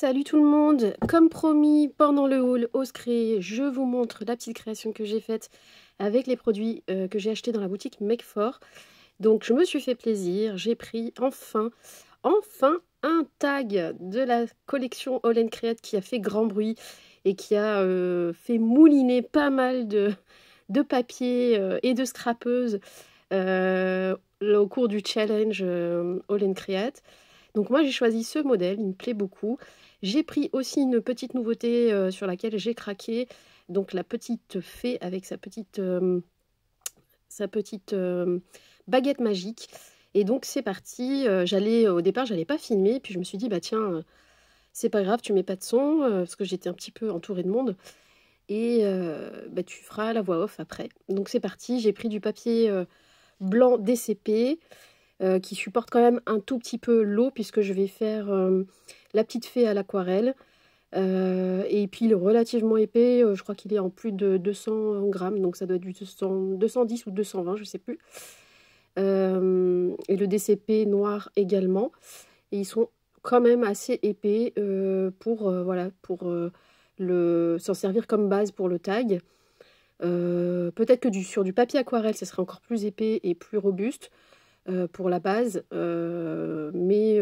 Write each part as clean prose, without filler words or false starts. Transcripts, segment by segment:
Salut tout le monde, comme promis pendant le haul Ose Créer, je vous montre la petite création que j'ai faite avec les produits que j'ai achetés dans la boutique Make For. Donc je me suis fait plaisir, j'ai pris enfin un tag de la collection All Create qui a fait grand bruit et qui a fait mouliner pas mal de papier et de scrapeuses au cours du challenge All Create. Donc moi j'ai choisi ce modèle, il me plaît beaucoup. J'ai pris aussi une petite nouveauté sur laquelle j'ai craqué, donc la petite fée avec sa petite baguette magique. Et donc c'est parti, au départ j'allais pas filmer, puis je me suis dit bah tiens, c'est pas grave, tu mets pas de son, parce que j'étais un petit peu entourée de monde, et bah, tu feras la voix off après. Donc c'est parti, j'ai pris du papier blanc DCP, qui supporte quand même un tout petit peu l'eau puisque je vais faire la petite fée à l'aquarelle. Et puis il est relativement épais, je crois qu'il est en plus de 200 grammes, donc ça doit être du 210 ou 220, je sais plus. Et le DCP noir également. Et ils sont quand même assez épais voilà, pour s'en servir comme base pour le tag. Peut-être que sur du papier aquarelle, ça serait encore plus épais et plus robuste pour la base, mais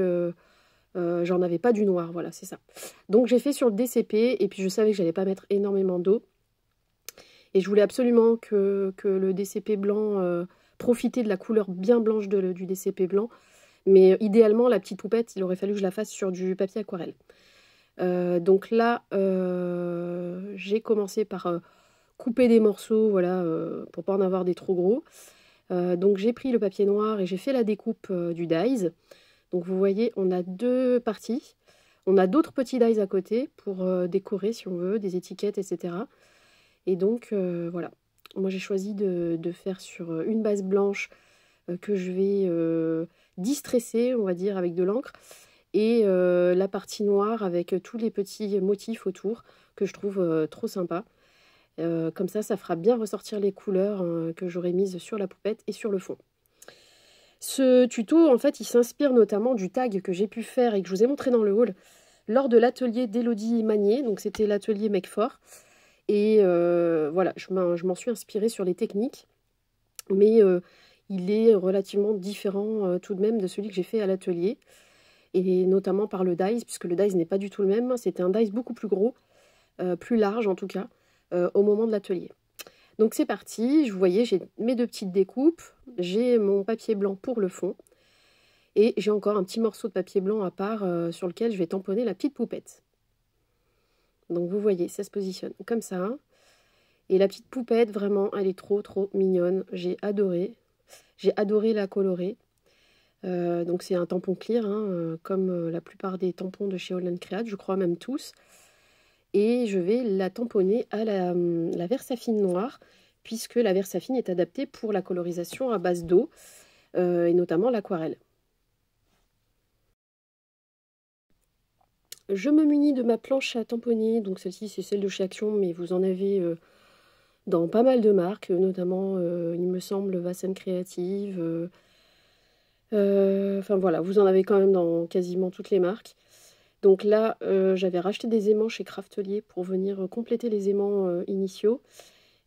j'en avais pas du noir, voilà, c'est ça. Donc j'ai fait sur le DCP, et puis je savais que j'allais pas mettre énormément d'eau, et je voulais absolument que le DCP blanc profitait de la couleur bien blanche du DCP blanc, mais idéalement la petite poupette, il aurait fallu que je la fasse sur du papier aquarelle. Donc là, j'ai commencé par couper des morceaux, voilà, pour pas en avoir des trop gros. Donc j'ai pris le papier noir et j'ai fait la découpe du dies. Donc vous voyez, on a deux parties. On a d'autres petits dies à côté pour décorer si on veut, des étiquettes, etc. Et donc voilà, moi j'ai choisi de faire sur une base blanche que je vais distresser, on va dire, avec de l'encre. Et la partie noire avec tous les petits motifs autour que je trouve trop sympa. Comme ça fera bien ressortir les couleurs que j'aurais mises sur la poupette et sur le fond. Ce tuto, en fait, il s'inspire notamment du tag que j'ai pu faire et que je vous ai montré dans le haul lors de l'atelier d'Élodie Magnier. Donc c'était l'atelier Make For. Et voilà, je m'en suis inspirée sur les techniques. Mais il est relativement différent tout de même de celui que j'ai fait à l'atelier. Et notamment par le dies, puisque le dies n'est pas du tout le même. C'était un dies beaucoup plus gros, plus large en tout cas, au moment de l'atelier. Donc c'est parti, vous voyez, j'ai mes deux petites découpes, j'ai mon papier blanc pour le fond, et j'ai encore un petit morceau de papier blanc à part sur lequel je vais tamponner la petite poupette. Donc vous voyez, ça se positionne comme ça. Et la petite poupette, vraiment, elle est trop mignonne, j'ai adoré. J'ai adoré la colorer. Donc c'est un tampon clear, hein, comme la plupart des tampons de chez All Create, je crois même tous. Et je vais la tamponner à la Versafine noire, puisque la Versafine est adaptée pour la colorisation à base d'eau, et notamment l'aquarelle. Je me munis de ma planche à tamponner, donc celle-ci c'est celle de chez Action, mais vous en avez dans pas mal de marques, notamment il me semble Vasen Creative, enfin voilà, vous en avez quand même dans quasiment toutes les marques. Donc là, j'avais racheté des aimants chez Craftelier pour venir compléter les aimants initiaux,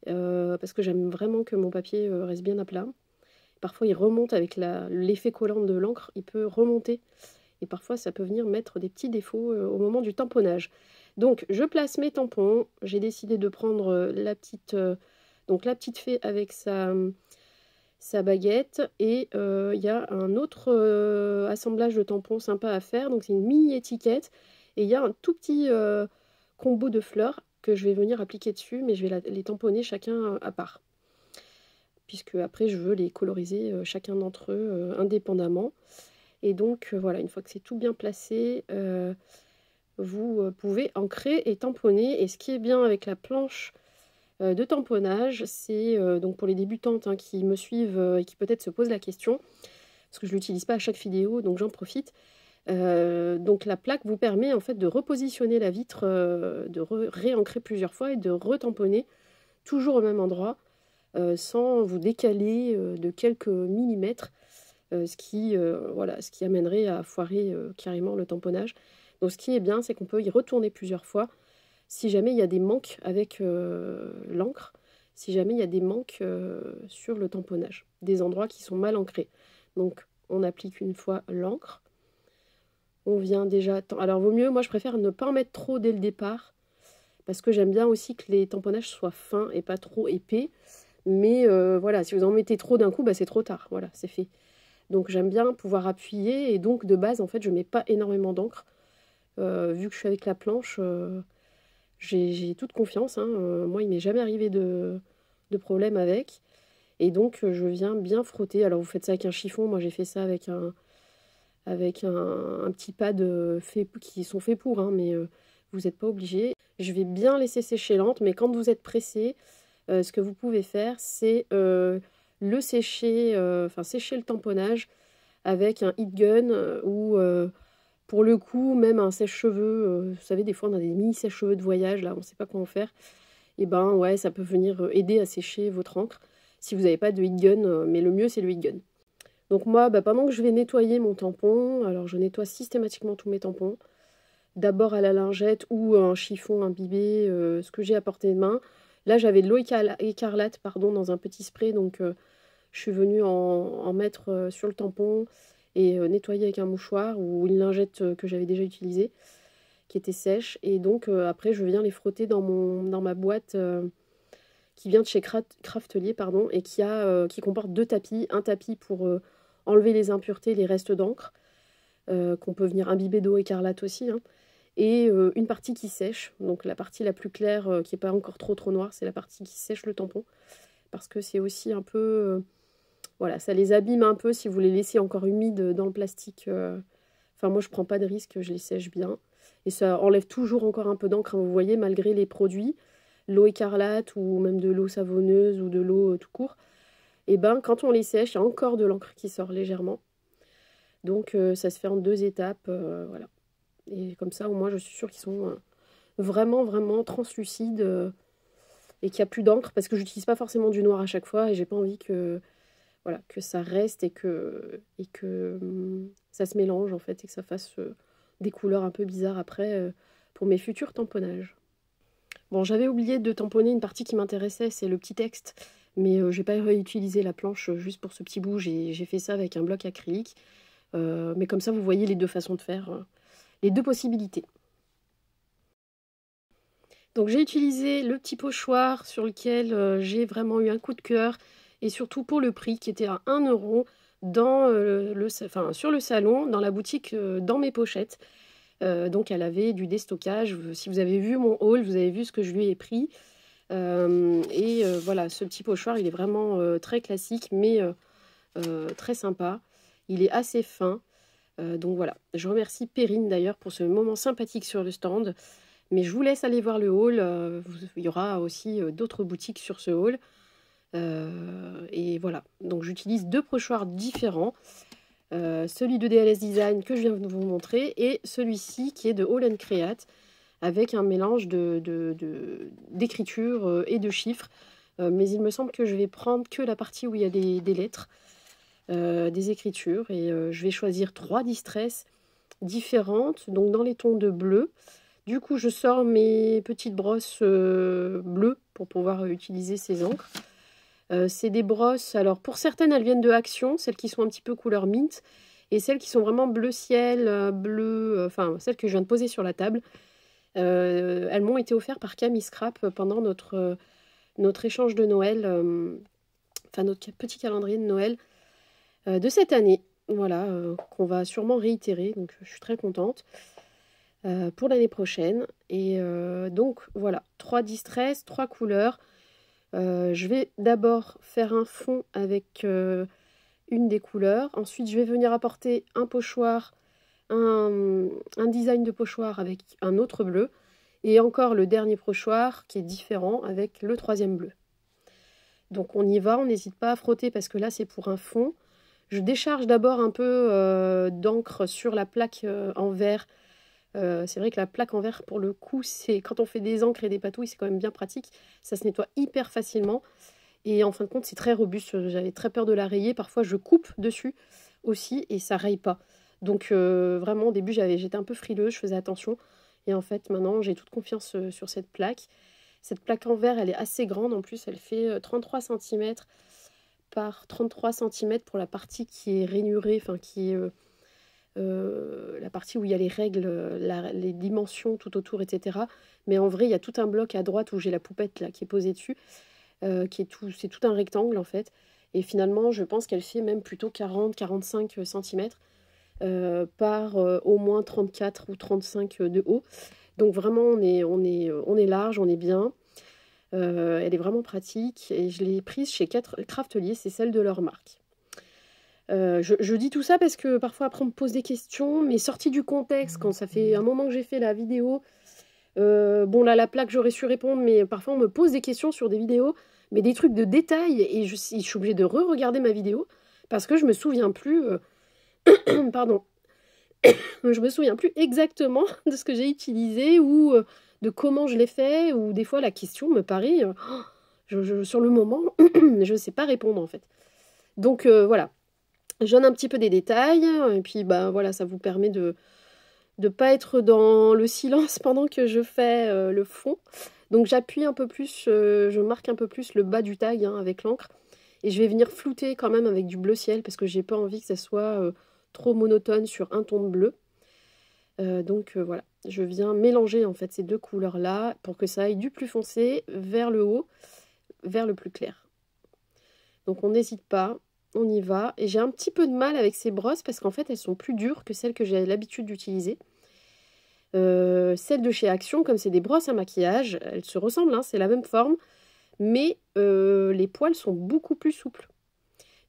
parce que j'aime vraiment que mon papier reste bien à plat. Parfois, il remonte avec l'effet collant de l'encre, il peut remonter, et parfois, ça peut venir mettre des petits défauts au moment du tamponnage. Donc, je place mes tampons. J'ai décidé de prendre la petite fée avec sa baguette, et il y a un autre assemblage de tampons sympa à faire, donc c'est une mini étiquette, et il y a un tout petit combo de fleurs que je vais venir appliquer dessus, mais je vais les tamponner chacun à part, puisque après je veux les coloriser chacun d'entre eux indépendamment. Et donc voilà, une fois que c'est tout bien placé, vous pouvez ancrer et tamponner. Et ce qui est bien avec la planche de tamponnage, c'est donc pour les débutantes qui me suivent et qui peut-être se posent la question, parce que je ne l'utilise pas à chaque vidéo, donc j'en profite. Donc la plaque vous permet en fait de repositionner la vitre, de réancrer plusieurs fois et de retamponner toujours au même endroit, sans vous décaler de quelques millimètres, ce qui amènerait à foirer carrément le tamponnage. Donc ce qui est bien, c'est qu'on peut y retourner plusieurs fois si jamais il y a des manques avec l'encre, si jamais il y a des manques sur le tamponnage, des endroits qui sont mal ancrés. Donc on applique une fois l'encre. On vient déjà... Alors vaut mieux, moi je préfère ne pas en mettre trop dès le départ, parce que j'aime bien aussi que les tamponnages soient fins et pas trop épais. Mais voilà, si vous en mettez trop d'un coup, bah, c'est trop tard. Voilà, c'est fait. Donc j'aime bien pouvoir appuyer. Et donc de base, en fait, je ne mets pas énormément d'encre. Vu que je suis avec la planche, j'ai toute confiance. Hein. Moi, il m'est jamais arrivé de problème avec. Et donc je viens bien frotter. Alors vous faites ça avec un chiffon. Moi, j'ai fait ça avec un petit pad qui sont faits pour. Hein, mais vous n'êtes pas obligé. Je vais bien laisser sécher l'encre. Mais quand vous êtes pressé... ce que vous pouvez faire, c'est le sécher, sécher le tamponnage avec un heat gun ou pour le coup même un sèche-cheveux. Vous savez, des fois on a des mini sèche-cheveux de voyage, là on ne sait pas comment faire. Et ben ouais, ça peut venir aider à sécher votre encre si vous n'avez pas de heat gun, mais le mieux c'est le heat gun. Donc moi, pendant que je vais nettoyer mon tampon, alors je nettoie systématiquement tous mes tampons. D'abord à la lingette ou un chiffon imbibé, ce que j'ai à portée de main. Là, j'avais de l'eau écarlate dans un petit spray, donc je suis venue en mettre sur le tampon et nettoyer avec un mouchoir ou une lingette que j'avais déjà utilisée, qui était sèche. Et donc après, je viens les frotter dans ma boîte qui vient de chez Craftelier, et qui comporte 2 tapis. Un tapis pour enlever les impuretés, les restes d'encre, qu'on peut venir imbiber d'eau écarlate aussi, hein. Et une partie qui sèche, donc la partie la plus claire qui n'est pas encore trop noire, c'est la partie qui sèche le tampon, parce que c'est aussi un peu, voilà, ça les abîme un peu si vous les laissez encore humides dans le plastique. Enfin moi je prends pas de risque, je les sèche bien, et ça enlève toujours encore un peu d'encre, hein, vous voyez, malgré les produits, l'eau écarlate ou même de l'eau savonneuse ou de l'eau tout court, et quand on les sèche, il y a encore de l'encre qui sort légèrement, donc ça se fait en 2 étapes, voilà. Et comme ça, au moins, je suis sûre qu'ils sont vraiment translucides et qu'il n'y a plus d'encre, parce que j'utilise pas forcément du noir à chaque fois et j'ai pas envie que, voilà, que ça reste et que ça se mélange en fait et que ça fasse des couleurs un peu bizarres après pour mes futurs tamponnages. Bon, j'avais oublié de tamponner une partie qui m'intéressait, c'est le petit texte, mais j'ai pas réutilisé la planche juste pour ce petit bout, j'ai fait ça avec un bloc acrylique, mais comme ça vous voyez les deux façons de faire. Les deux possibilités. Donc j'ai utilisé le petit pochoir sur lequel j'ai vraiment eu un coup de cœur, et surtout pour le prix qui était à 1 € sur le salon, dans la boutique dans mes pochettes. Donc elle avait du déstockage. Si vous avez vu mon haul, vous avez vu ce que je lui ai pris. Voilà, ce petit pochoir il est vraiment très classique mais très sympa. Il est assez fin. Donc voilà, je remercie Perrine d'ailleurs pour ce moment sympathique sur le stand. Mais je vous laisse aller voir le haul. Il y aura aussi d'autres boutiques sur ce haul. Et voilà, donc j'utilise 2 pochoirs différents. Celui de DLS Design que je viens de vous montrer et celui-ci qui est de All & Create avec un mélange d'écriture et de chiffres. Mais il me semble que je vais prendre que la partie où il y a des lettres. Des écritures et je vais choisir 3 distresses différentes, donc dans les tons de bleu. Du coup je sors mes petites brosses bleues pour pouvoir utiliser ces encres. C'est des brosses, alors pour certaines elles viennent de Action, celles qui sont un petit peu couleur mint, et celles qui sont vraiment bleu ciel, bleu, celles que je viens de poser sur la table, elles m'ont été offertes par Camille Scrap pendant notre échange de Noël, notre petit calendrier de Noël de cette année, voilà, qu'on va sûrement réitérer, donc je suis très contente pour l'année prochaine. Et donc voilà, 3 distresses, 3 couleurs. Je vais d'abord faire un fond avec une des couleurs, ensuite je vais venir apporter un pochoir, un design de pochoir avec un autre bleu, et encore le dernier pochoir qui est différent avec le 3e bleu. Donc on y va, on n'hésite pas à frotter parce que là c'est pour un fond. Je décharge d'abord un peu d'encre sur la plaque en verre. C'est vrai que la plaque en verre, pour le coup, c'est quand on fait des encres et des patouilles, c'est quand même bien pratique. Ça se nettoie hyper facilement. Et en fin de compte, c'est très robuste. J'avais très peur de la rayer. Parfois, je coupe dessus aussi et ça raye pas. Donc vraiment au début j'étais un peu frileuse, je faisais attention. Et en fait maintenant j'ai toute confiance sur cette plaque. Cette plaque en verre elle est assez grande, en plus elle fait 33 cm par 33 cm pour la partie qui est rainurée, enfin qui est la partie où il y a les règles, les dimensions tout autour, etc. Mais en vrai, il y a tout un bloc à droite où j'ai la poupette là qui est posée dessus, c'est tout un rectangle en fait. Et finalement, je pense qu'elle fait même plutôt 40-45 cm par au moins 34 ou 35 de haut. Donc vraiment, on est large, on est bien. Elle est vraiment pratique et je l'ai prise chez Craftelier, c'est celle de leur marque. Je dis tout ça parce que parfois après on me pose des questions, mais sorties du contexte, quand ça fait un moment que j'ai fait la vidéo, bon là la plaque j'aurais su répondre, mais parfois on me pose des questions sur des vidéos, mais des trucs de détails, et je suis obligée de re-regarder ma vidéo, parce que je me souviens plus, pardon, je me souviens plus exactement de ce que j'ai utilisé, ou de comment je l'ai fait, ou des fois la question me paraît, sur le moment, je ne sais pas répondre en fait. Donc voilà. Je donne un petit peu des détails, et puis bah voilà, ça vous permet de ne pas être dans le silence pendant que je fais le fond. Donc j'appuie un peu plus, je marque un peu plus le bas du tag avec l'encre. Et je vais venir flouter quand même avec du bleu ciel, parce que j'ai pas envie que ça soit trop monotone sur un ton de bleu. Donc voilà, je viens mélanger en fait ces deux couleurs-là pour que ça aille du plus foncé vers le haut, vers le plus clair. Donc on n'hésite pas. On y va. Et j'ai un petit peu de mal avec ces brosses parce qu'en fait, elles sont plus dures que celles que j'ai l'habitude d'utiliser. Celles de chez Action, comme c'est des brosses à maquillage, elles se ressemblent, hein, c'est la même forme, mais les poils sont beaucoup plus souples.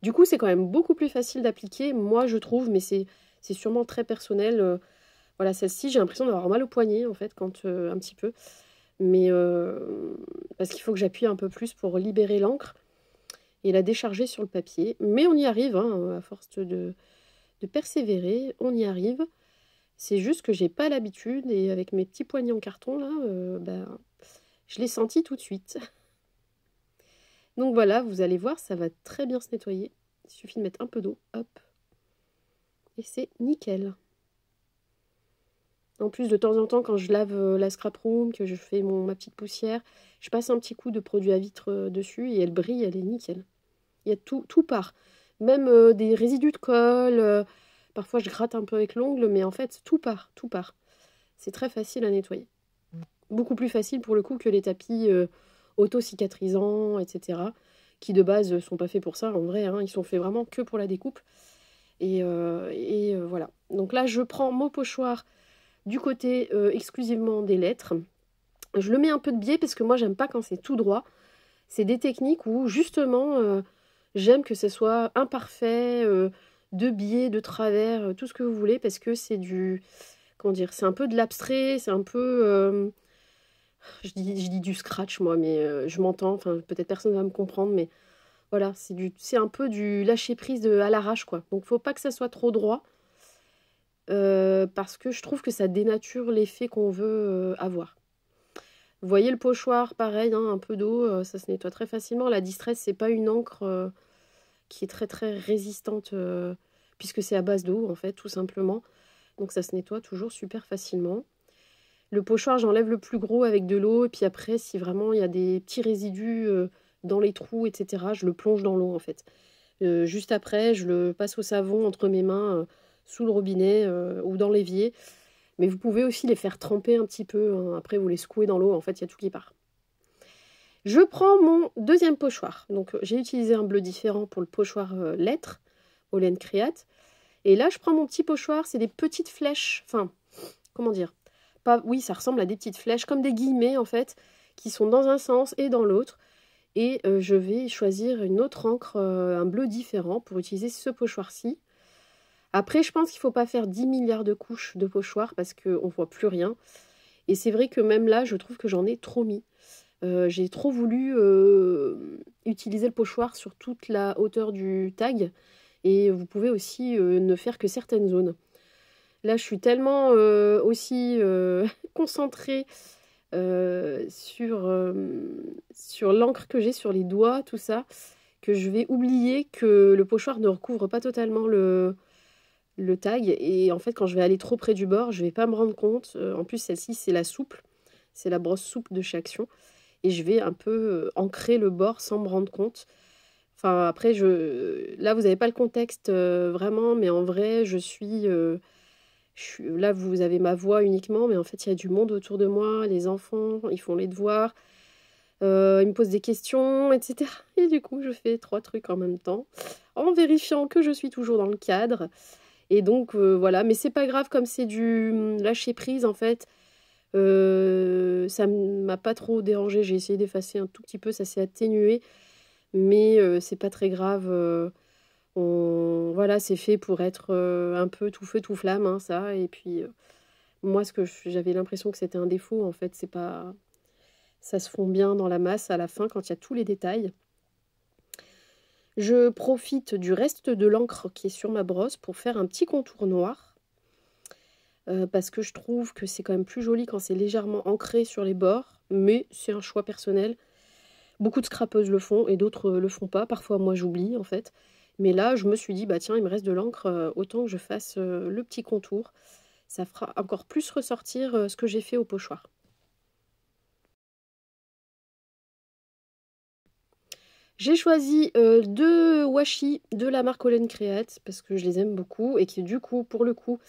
Du coup, c'est quand même beaucoup plus facile d'appliquer, moi je trouve, mais c'est sûrement très personnel. Voilà, celle-ci, j'ai l'impression d'avoir mal au poignet, en fait, quand un petit peu. Mais parce qu'il faut que j'appuie un peu plus pour libérer l'encre et la décharger sur le papier. Mais on y arrive, hein, à force de persévérer, on y arrive. C'est juste que j'ai pas l'habitude, et avec mes petits poignets en carton là, je l'ai senti tout de suite. Donc voilà, vous allez voir, ça va très bien se nettoyer. Il suffit de mettre un peu d'eau, hop, et c'est nickel. En plus, de temps en temps, quand je lave la scrap room, que je fais ma petite poussière, je passe un petit coup de produit à vitre dessus et elle brille, elle est nickel. Il y a tout part. Même des résidus de colle. Parfois, je gratte un peu avec l'ongle, mais en fait, tout part, tout part. C'est très facile à nettoyer. Beaucoup plus facile pour le coup que les tapis auto-cicatrisants, etc. Qui de base ne sont pas faits pour ça, en vrai. Hein, ils sont faits vraiment que pour la découpe. Et voilà. Donc là, je prends mon pochoir du côté exclusivement des lettres. Je le mets un peu de biais parce que moi, j'aime pas quand c'est tout droit. C'est des techniques où justement... j'aime que ce soit imparfait, de biais, de travers, tout ce que vous voulez, parce que c'est du... Comment dire? C'est un peu de l'abstrait, c'est un peu... je dis du scratch, moi, mais je m'entends, enfin, peut-être personne ne va me comprendre, mais voilà, c'est un peu du lâcher-prise à l'arrache, quoi. Donc, faut pas que ça soit trop droit, parce que je trouve que ça dénature l'effet qu'on veut avoir. Vous voyez le pochoir, pareil, hein, un peu d'eau, ça se nettoie très facilement. La Distress, c'est pas une encre... qui est très très résistante puisque c'est à base d'eau en fait tout simplement, donc ça se nettoie toujours super facilement. Le pochoir, j'enlève le plus gros avec de l'eau, et puis après si vraiment il y a des petits résidus dans les trous, etc., je le plonge dans l'eau en fait. Juste après je le passe au savon entre mes mains sous le robinet ou dans l'évier, mais vous pouvez aussi les faire tremper un petit peu, hein. Après vous les secouez dans l'eau, en fait il y a tout qui part. Je prends mon deuxième pochoir. Donc j'ai utilisé un bleu différent pour le pochoir lettres, Holland Create. Et là, je prends mon petit pochoir, c'est des petites flèches. Enfin, comment dire? Pas, oui, ça ressemble à des petites flèches, comme des guillemets en fait, qui sont dans un sens et dans l'autre. Et je vais choisir une autre encre, un bleu différent pour utiliser ce pochoir-ci. Après, je pense qu'il ne faut pas faire 10 milliards de couches de pochoir parce qu'on ne voit plus rien. Et c'est vrai que même là, je trouve que j'en ai trop mis. J'ai trop voulu utiliser le pochoir sur toute la hauteur du tag, et vous pouvez aussi ne faire que certaines zones. Là, je suis tellement aussi concentrée sur l'encre que j'ai sur les doigts, tout ça, que je vais oublier que le pochoir ne recouvre pas totalement le tag. Et en fait, quand je vais aller trop près du bord, je vais pas me rendre compte. En plus, celle-ci, c'est la souple. C'est la brosse souple de chez Action. Et je vais un peu ancrer le bord sans me rendre compte. Enfin, après, là, vous n'avez pas le contexte vraiment, mais en vrai, là, vous avez ma voix uniquement, mais en fait, il y a du monde autour de moi, les enfants, ils font les devoirs, ils me posent des questions, etc. Et du coup, je fais 3 trucs en même temps, en vérifiant que je suis toujours dans le cadre. Et donc, voilà, mais c'est pas grave, comme c'est du lâcher prise, en fait, ça m'a pas trop dérangé. J'ai essayé d'effacer un tout petit peu, ça s'est atténué, mais c'est pas très grave. Voilà, c'est fait pour être un peu tout feu, tout flamme, hein, ça. Et puis, moi, j'avais l'impression que c'était un défaut, en fait, c'est pas... Ça se fond bien dans la masse à la fin, quand il y a tous les détails. Je profite du reste de l'encre qui est sur ma brosse pour faire un petit contour noir. Parce que je trouve que c'est quand même plus joli quand c'est légèrement ancré sur les bords. Mais c'est un choix personnel. Beaucoup de scrapeuses le font et d'autres le font pas. Parfois, moi, j'oublie, en fait. Mais là, je me suis dit, bah tiens, il me reste de l'encre, autant que je fasse le petit contour. Ça fera encore plus ressortir ce que j'ai fait au pochoir. J'ai choisi 2 washi de la marque Holland Create parce que je les aime beaucoup et qui pour le coup,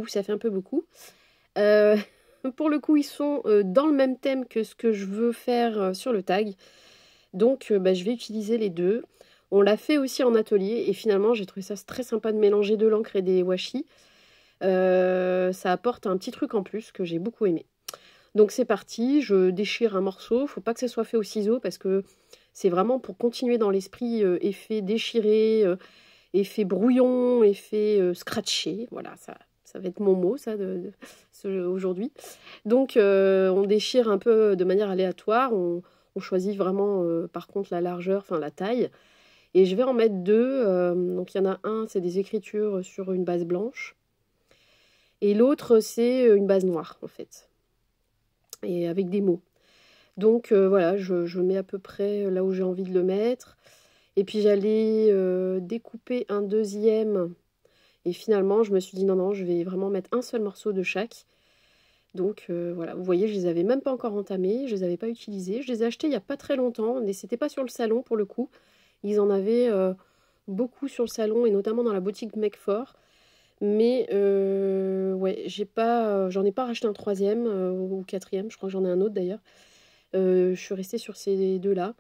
ça fait un peu beaucoup. Euh, pour le coup, ils sont dans le même thème que ce que je veux faire sur le tag. Donc, bah, je vais utiliser les deux. On l'a fait aussi en atelier et finalement, j'ai trouvé ça très sympa de mélanger de l'encre et des washi. Ça apporte un petit truc en plus que j'ai beaucoup aimé. Donc c'est parti, je déchire un morceau. Faut pas que ce soit fait au ciseau parce que c'est vraiment pour continuer dans l'esprit effet déchiré, effet brouillon, effet scratché. Voilà, ça va être mon mot, ça, aujourd'hui. Donc on déchire un peu de manière aléatoire. On choisit vraiment, par contre, la largeur, enfin la taille. Et je vais en mettre 2. Donc il y en a un, c'est des écritures sur une base blanche. Et l'autre, c'est une base noire, en fait. Et avec des mots. Donc voilà, je mets à peu près là où j'ai envie de le mettre. Et puis j'allais découper un deuxième. Et finalement, je me suis dit non, non, je vais vraiment mettre un seul morceau de chaque. Donc voilà, vous voyez, je les avais même pas encore entamés, je les avais pas utilisés. Je les ai achetés il n'y a pas très longtemps, mais c'était pas sur le salon pour le coup. Ils en avaient beaucoup sur le salon et notamment dans la boutique Make4. Mais ouais, j'en ai pas racheté un troisième ou quatrième, je crois que j'en ai un autre d'ailleurs. Je suis restée sur ces deux-là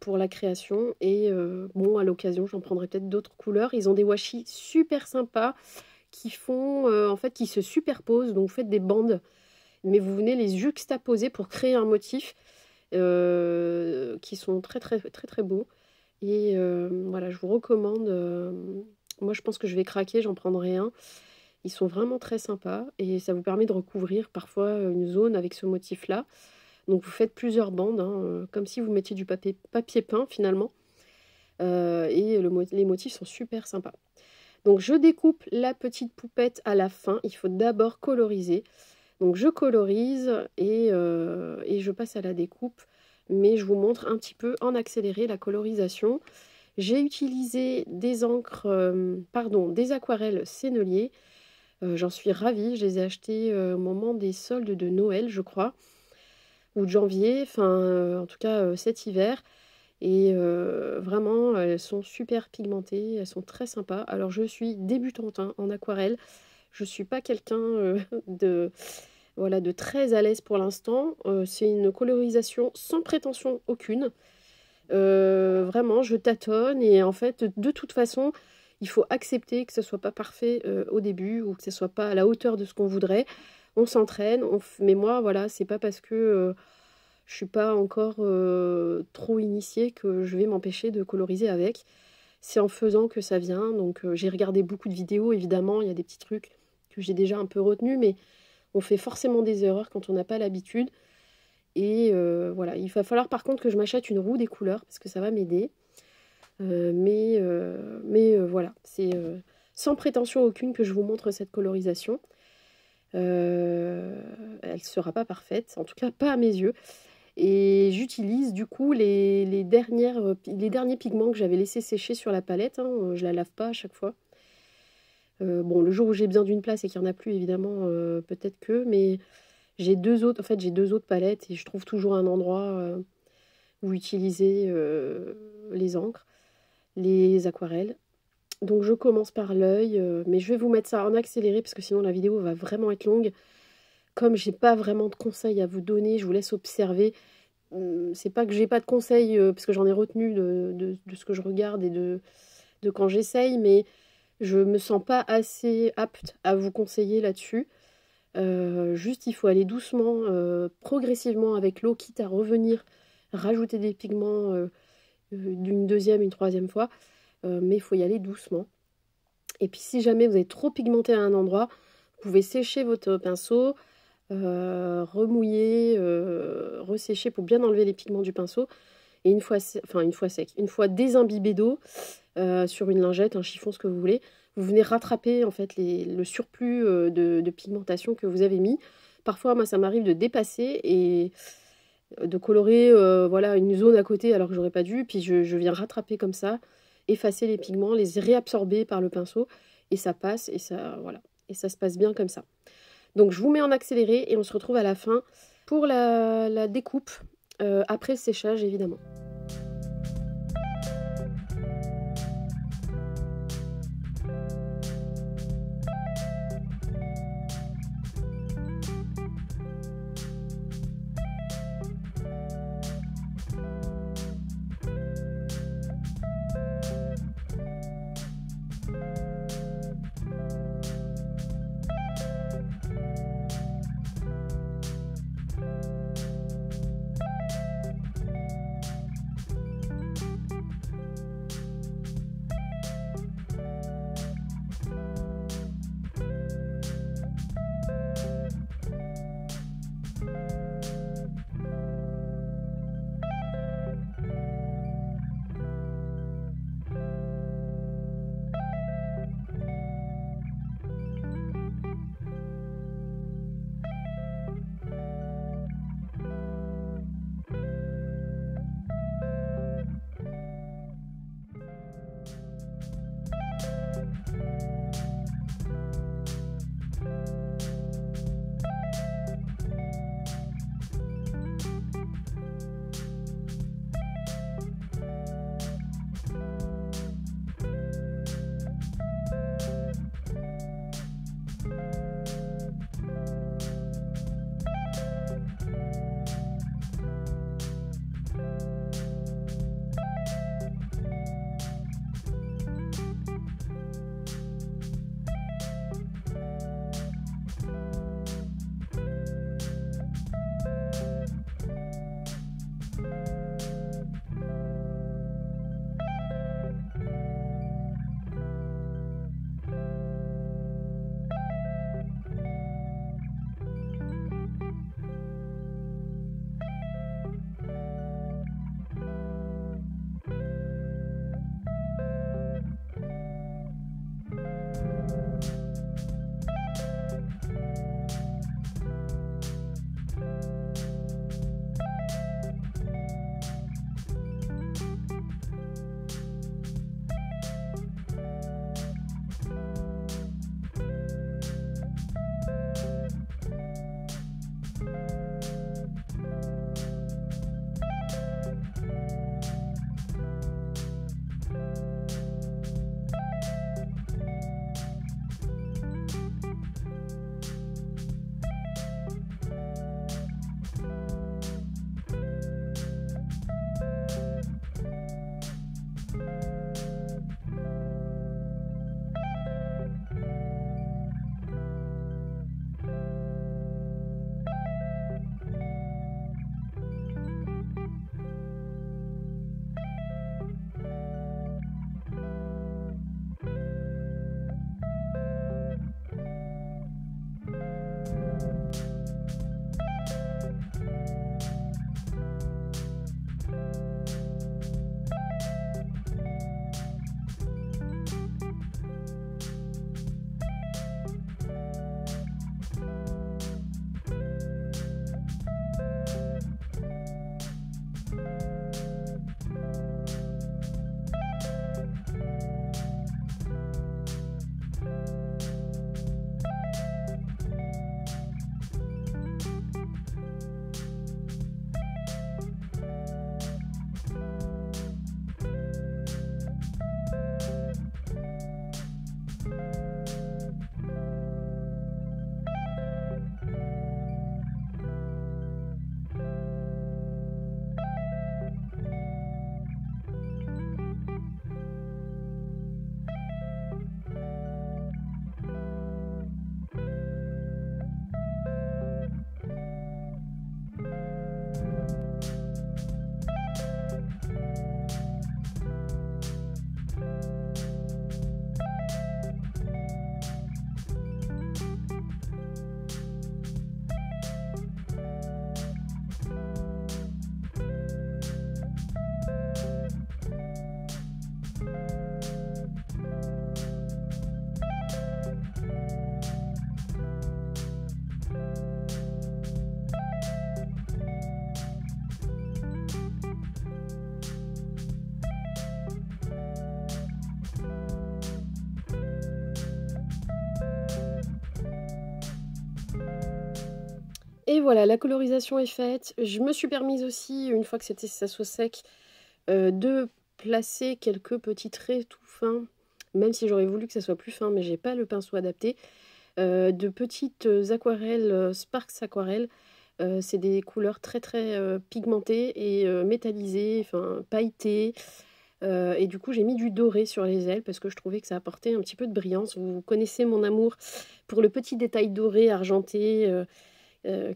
pour la création. Et bon, à l'occasion, j'en prendrai peut-être d'autres couleurs. Ils ont des washi super sympas qui font, en fait, qui se superposent. Donc, vous faites des bandes, mais vous venez les juxtaposer pour créer un motif qui sont très, très, très, très beaux. Et voilà, je vous recommande. Moi, je pense que je vais craquer, j'en prendrai un. Ils sont vraiment très sympas et ça vous permet de recouvrir parfois une zone avec ce motif-là. Donc vous faites plusieurs bandes, hein, comme si vous mettiez du papier peint finalement. Et les motifs sont super sympas. Donc je découpe la petite poupette à la fin. Il faut d'abord coloriser. Donc je colorise et je passe à la découpe. Mais je vous montre un petit peu en accéléré la colorisation. J'ai utilisé des encres, des aquarelles Sennelier. J'en suis ravie. Je les ai achetées au moment des soldes de Noël, je crois, ou de janvier, enfin en tout cas cet hiver. Et vraiment, elles sont super pigmentées, elles sont très sympas. Alors je suis débutante hein, en aquarelle. Je ne suis pas quelqu'un de très à l'aise pour l'instant. C'est une colorisation sans prétention aucune. Vraiment, je tâtonne et en fait, de toute façon, il faut accepter que ce soit pas parfait au début ou que ce soit pas à la hauteur de ce qu'on voudrait. On s'entraîne, mais moi, voilà, c'est pas parce que je suis pas encore trop initiée que je vais m'empêcher de coloriser avec. C'est en faisant que ça vient. Donc j'ai regardé beaucoup de vidéos, évidemment, il y a des petits trucs que j'ai déjà un peu retenus, mais on fait forcément des erreurs quand on n'a pas l'habitude. Et voilà, il va falloir par contre que je m'achète une roue des couleurs parce que ça va m'aider. Mais voilà, c'est sans prétention aucune que je vous montre cette colorisation. Elle ne sera pas parfaite, en tout cas pas à mes yeux. Et j'utilise du coup les derniers pigments que j'avais laissés sécher sur la palette. Hein, je la lave pas à chaque fois. Bon, le jour où j'ai besoin d'une place et qu'il y en a plus évidemment, peut-être que, mais j'ai 2 autres en fait, j'ai 2 autres palettes et je trouve toujours un endroit, où utiliser, les encres, les aquarelles. Donc je commence par l'œil, mais je vais vous mettre ça en accéléré parce que sinon la vidéo va vraiment être longue. Comme j'ai pas vraiment de conseils à vous donner, je vous laisse observer. C'est pas que j'ai pas de conseils, parce que j'en ai retenu de ce que je regarde et de quand j'essaye, mais je me sens pas assez apte à vous conseiller là-dessus. Juste il faut aller doucement, progressivement avec l'eau, quitte à revenir rajouter des pigments, d'une deuxième, une troisième fois, mais il faut y aller doucement. Et puis si jamais vous êtes trop pigmenté à un endroit, vous pouvez sécher votre pinceau, remouiller, ressécher pour bien enlever les pigments du pinceau. Et une fois sec, une fois désimbibé d'eau, sur une lingette, un chiffon, ce que vous voulez, vous venez rattraper en fait le surplus de pigmentation que vous avez mis. Parfois, moi, ça m'arrive de dépasser et de colorer voilà, une zone à côté alors que j'aurais pas dû. Puis je viens rattraper comme ça, effacer les pigments, les réabsorber par le pinceau et ça passe et ça, voilà. Et ça se passe bien comme ça. Donc je vous mets en accéléré et on se retrouve à la fin pour la découpe, après le séchage évidemment. Et voilà, la colorisation est faite. Je me suis permise aussi, une fois que ça soit sec, de placer quelques petits traits tout fins, même si j'aurais voulu que ça soit plus fin, mais j'ai pas le pinceau adapté. De petites aquarelles, Sparks aquarelles. C'est des couleurs très très pigmentées et métallisées, enfin pailletées. Et du coup j'ai mis du doré sur les ailes parce que je trouvais que ça apportait un petit peu de brillance. Vous connaissez mon amour pour le petit détail doré argenté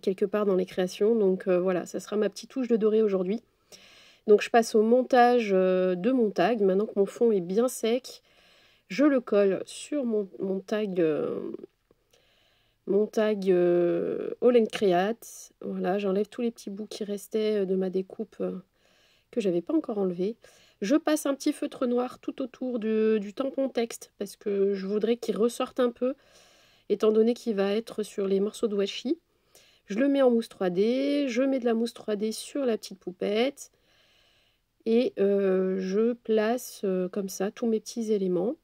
quelque part dans les créations. Donc voilà, ça sera ma petite touche de doré aujourd'hui. Donc je passe au montage de mon tag. Maintenant que mon fond est bien sec, je le colle sur mon tag All and Create. Voilà, j'enlève tous les petits bouts qui restaient de ma découpe que j'avais pas encore enlevé. Je passe un petit feutre noir tout autour du tampon texte parce que je voudrais qu'il ressorte un peu, étant donné qu'il va être sur les morceaux de washi. Je le mets en mousse 3D, je mets de la mousse 3D sur la petite poupette et je place comme ça tous mes petits éléments.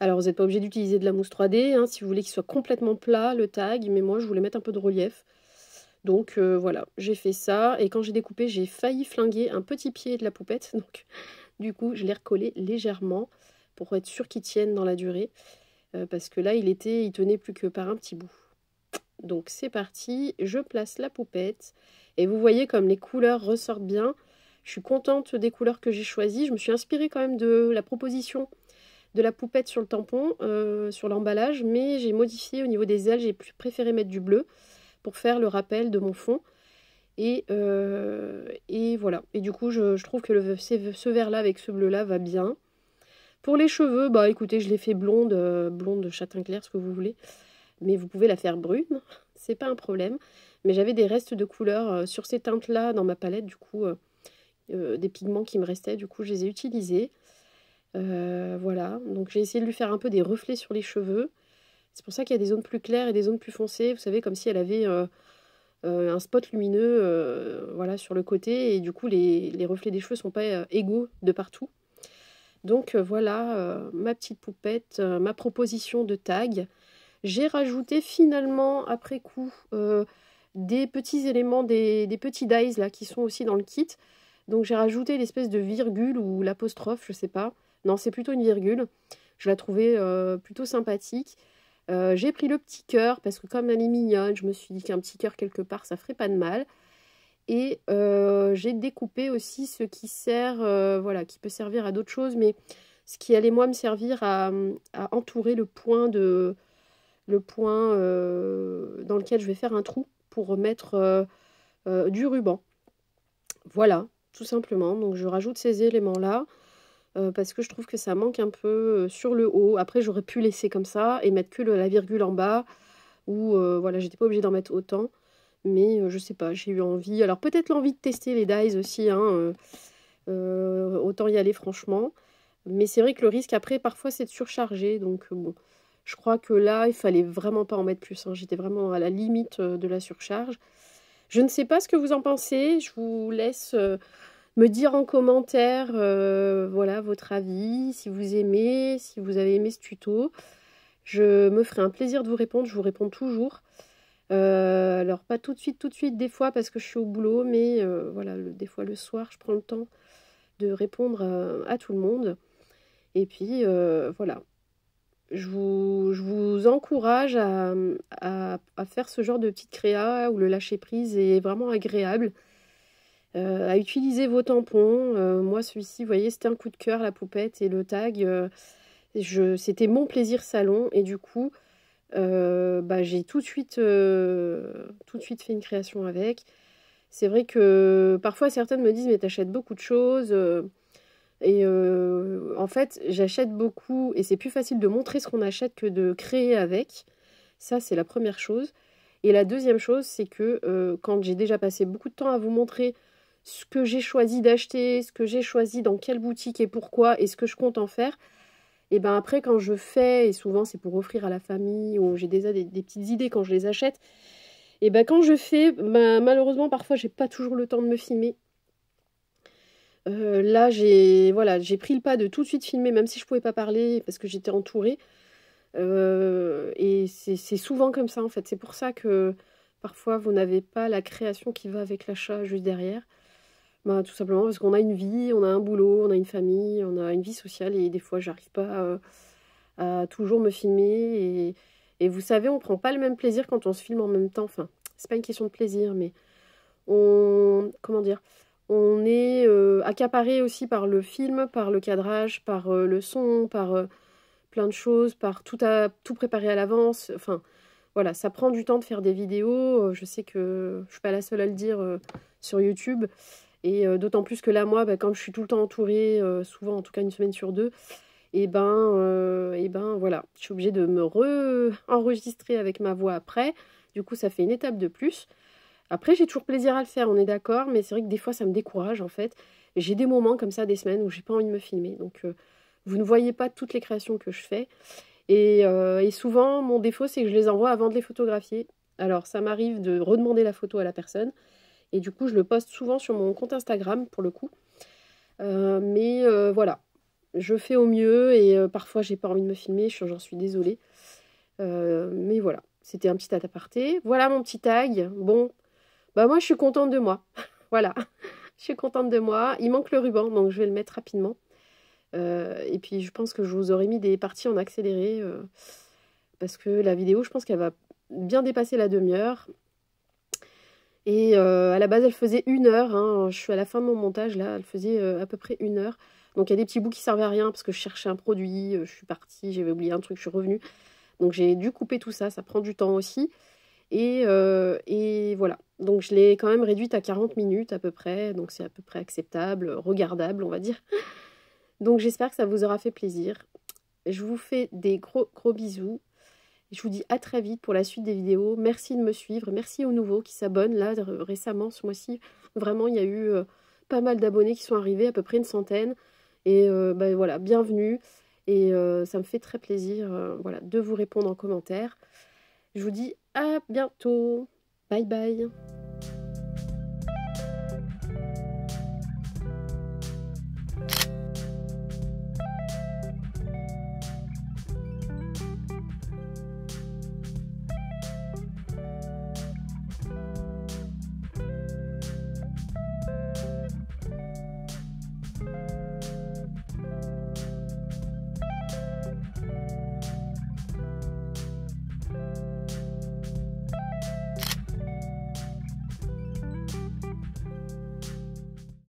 Alors vous n'êtes pas obligé d'utiliser de la mousse 3D, hein, si vous voulez qu'il soit complètement plat le tag, mais moi je voulais mettre un peu de relief. Donc voilà, j'ai fait ça, et quand j'ai découpé, j'ai failli flinguer un petit pied de la poupette, donc du coup je l'ai recollé légèrement pour être sûr qu'il tienne dans la durée, parce que là il tenait plus que par un petit bout. Donc c'est parti, je place la poupette, et vous voyez comme les couleurs ressortent bien. Je suis contente des couleurs que j'ai choisies, je me suis inspirée quand même de la proposition de la poupette sur le tampon, sur l'emballage, mais j'ai modifié au niveau des ailes, j'ai préféré mettre du bleu pour faire le rappel de mon fond. Et voilà. Et du coup, je trouve que ce vert-là avec ce bleu-là va bien. Pour les cheveux, bah écoutez, je l'ai fait blonde, blonde châtain clair, ce que vous voulez. Mais vous pouvez la faire brune, c'est pas un problème. Mais j'avais des restes de couleurs sur ces teintes-là dans ma palette, du coup, des pigments qui me restaient, du coup, je les ai utilisés. Voilà, donc j'ai essayé de lui faire un peu des reflets sur les cheveux. C'est pour ça qu'il y a des zones plus claires et des zones plus foncées. Vous savez, comme si elle avait un spot lumineux voilà, sur le côté. Et du coup, les reflets des cheveux ne sont pas égaux de partout. Donc voilà, ma petite poupette, ma proposition de tag. J'ai rajouté finalement, après coup, des petits éléments, des petits dies là, qui sont aussi dans le kit. Donc j'ai rajouté l'espèce de virgule ou l'apostrophe, je sais pas. Non, c'est plutôt une virgule. Je la trouvais plutôt sympathique. J'ai pris le petit cœur parce que comme elle est mignonne, je me suis dit qu'un petit cœur quelque part, ça ferait pas de mal. Et j'ai découpé aussi ce qui sert, voilà, qui peut servir à d'autres choses, mais ce qui allait moi me servir à entourer le point dans lequel je vais faire un trou pour remettre du ruban. Voilà, tout simplement. Donc je rajoute ces éléments-là. Parce que je trouve que ça manque un peu sur le haut. Après, j'aurais pu laisser comme ça et mettre que la virgule en bas, ou voilà, j'étais pas obligée d'en mettre autant, mais je sais pas, j'ai eu envie. Alors peut-être l'envie de tester les dies aussi, hein, autant y aller franchement. Mais c'est vrai que le risque après, parfois, c'est de surcharger, donc bon. Je crois que là, il fallait vraiment pas en mettre plus, hein. J'étais vraiment à la limite de la surcharge. Je ne sais pas ce que vous en pensez, je vous laisse me dire en commentaire voilà, votre avis, si vous aimez, si vous avez aimé ce tuto. Je me ferai un plaisir de vous répondre, je vous réponds toujours. Alors pas tout de suite des fois parce que je suis au boulot, mais voilà, des fois le soir, je prends le temps de répondre à tout le monde. Et puis voilà, je vous encourage à faire ce genre de petite créa où le lâcher prise est vraiment agréable. À utiliser vos tampons. Moi, celui-ci, vous voyez, c'était un coup de cœur, la poupette et le tag. C'était mon plaisir salon. Et du coup, bah, j'ai tout de suite fait une création avec. C'est vrai que parfois, certaines me disent, mais t'achètes beaucoup de choses. En fait, j'achète beaucoup. Et c'est plus facile de montrer ce qu'on achète que de créer avec. Ça, c'est la première chose. Et la deuxième chose, c'est que quand j'ai déjà passé beaucoup de temps à vous montrer ce que j'ai choisi d'acheter, ce que j'ai choisi dans quelle boutique et pourquoi, et ce que je compte en faire, et ben après quand je fais, et souvent c'est pour offrir à la famille, ou j'ai déjà des petites idées quand je les achète, et ben quand je fais, ben, malheureusement parfois j'ai pas toujours le temps de me filmer. Là j'ai pris le pas de tout de suite filmer, même si je pouvais pas parler, parce que j'étais entourée. Et c'est souvent comme ça en fait, c'est pour ça que parfois vous n'avez pas la création qui va avec l'achat juste derrière. Bah, tout simplement parce qu'on a une vie, on a un boulot, on a une famille, on a une vie sociale et des fois j'arrive pas à toujours me filmer et vous savez, on prend pas le même plaisir quand on se filme en même temps. Enfin, c'est pas une question de plaisir, mais comment dire, on est accaparé aussi par le film, par le cadrage, par le son, par plein de choses, par tout préparer à l'avance. Enfin, voilà, ça prend du temps de faire des vidéos. Je sais que je suis pas la seule à le dire sur YouTube. Et d'autant plus que là, moi, bah, quand je suis tout le temps entourée, souvent en tout cas une semaine sur deux, et ben voilà, je suis obligée de me re-enregistrer avec ma voix après. Du coup, ça fait une étape de plus. Après, j'ai toujours plaisir à le faire, on est d'accord, mais c'est vrai que des fois, ça me décourage en fait. J'ai des moments comme ça, des semaines où j'ai pas envie de me filmer. Donc, vous ne voyez pas toutes les créations que je fais. Et souvent, mon défaut, c'est que je les envoie avant de les photographier. Alors, ça m'arrive de redemander la photo à la personne. Et du coup, je le poste souvent sur mon compte Instagram, pour le coup. Voilà, je fais au mieux et parfois, j'ai pas envie de me filmer, j'en suis désolée. Mais voilà, c'était un petit aparté. Voilà mon petit tag. Bon, bah moi, je suis contente de moi. Voilà, je suis contente de moi. Il manque le ruban, donc je vais le mettre rapidement. Et puis, je pense que je vous aurais mis des parties en accéléré parce que la vidéo, je pense qu'elle va bien dépasser la demi-heure. Et à la base, elle faisait 1 heure. Hein. Je suis à la fin de mon montage, là. Elle faisait à peu près 1 heure. Donc, il y a des petits bouts qui servaient à rien parce que je cherchais un produit. Je suis partie, j'avais oublié un truc, je suis revenue. Donc, j'ai dû couper tout ça. Ça prend du temps aussi. Et voilà. Donc, je l'ai quand même réduite à 40 minutes à peu près. Donc, c'est à peu près acceptable, regardable, on va dire. Donc, j'espère que ça vous aura fait plaisir. Je vous fais des gros, gros bisous. Je vous dis à très vite pour la suite des vidéos. Merci de me suivre. Merci aux nouveaux qui s'abonnent. Là, récemment, ce mois-ci, vraiment, il y a eu pas mal d'abonnés qui sont arrivés, à peu près une centaine. Et bah, voilà, bienvenue. Et ça me fait très plaisir voilà, de vous répondre en commentaire. Je vous dis à bientôt. Bye bye.